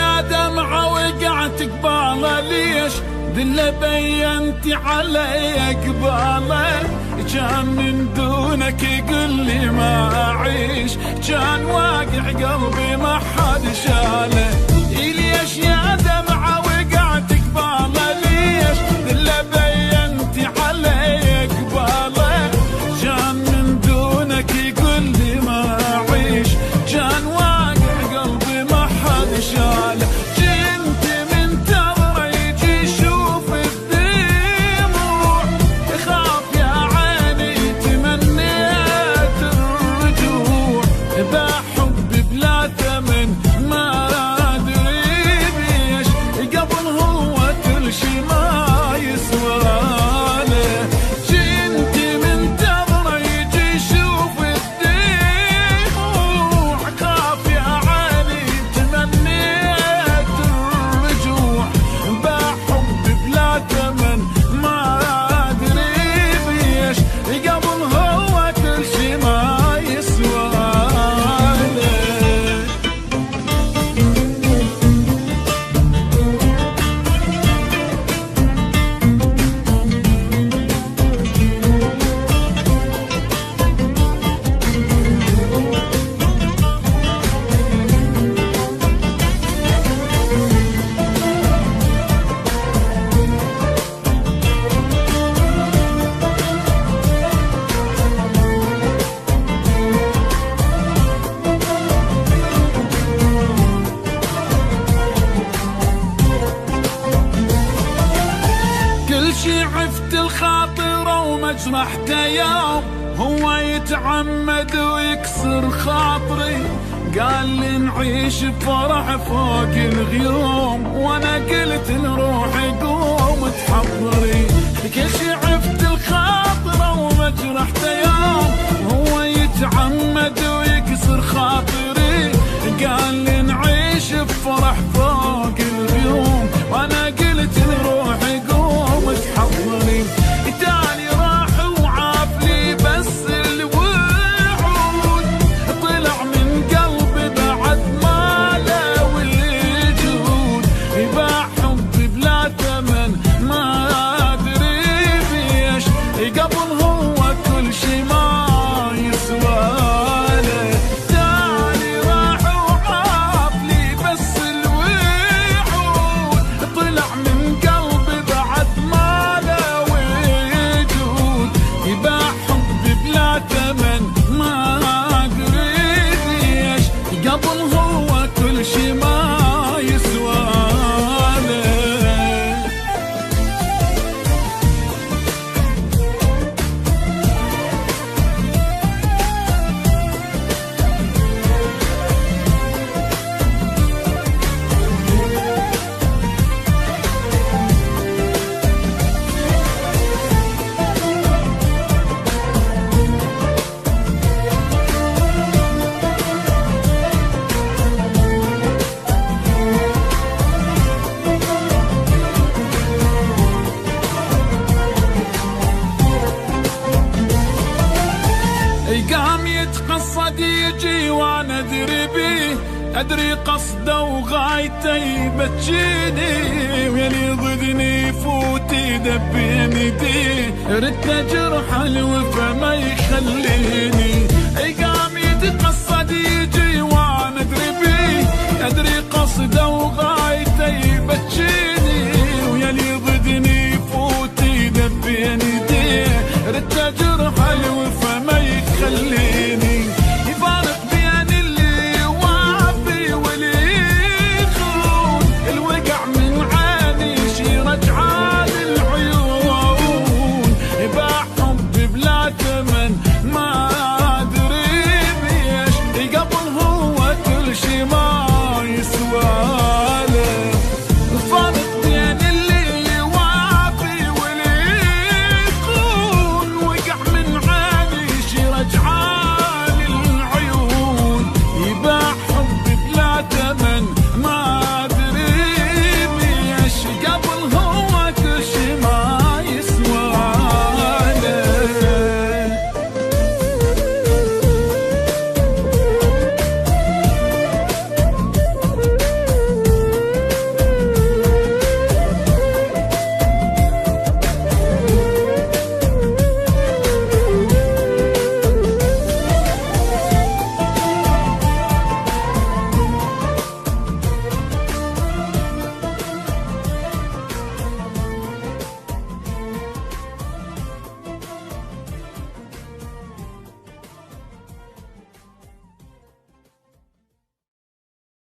يا دمعة وقعت قباله ليش دله بينتي علي قباله كان من دونك يقول لي ما أعيش كان واقع قلبي ما حد شاله ليش يا دمعة وقعت قباله ليش دله بينتي علي قباله كان من دونك يقول لي ما أعيش كان واقع قلبي ما حد شاله كنت منتظره يجي يشوف الدموع يخاف يا عيني تمنيت الرجوع بحب بلا ثمن ما ادري بيش قبل هو كل شي ما يسوى له كنت منتظره يجي يشوف الدموع خاف يا عيني تمنيت الرجوع بحب بلا ثمن ما ادري بيش قبل هو كل شي ما يسوى له كل شي عفت الخاطر ومجرحته يوم هو يتعمد ويكسر خاطري قال لي نعيش بفرح فوق الغيوم وانا قلت نروح قوم تحضري كل شي عفت الخاطر ومجرحته يوم هو يتعمد ويكسر خاطري قال لي نعيش بفرح فوق الغيوم وانا قلت نروح قوم تحضري تالي راح وعاف لي بس الوعود طلع من قلبي بعد ما له وجود بحب بلا ثمن ما ادري بيش قبل هو كل شي ما يسوى له تالي راح وعاف لي بس الوعود طلع من قلبي بعد ما له وجود بحب بلا ثمن ما ادري بيش قبل هو كل شي ما يسوى له قام يتقصد يجي وانا ادري بيه ادري قصده وغايته يبتشيني ويلي ضدني يفوت يدبين يديه ردت جرح الوفا ما يخليني قام يتقصد يجي وانا ادري بيه ادري قصده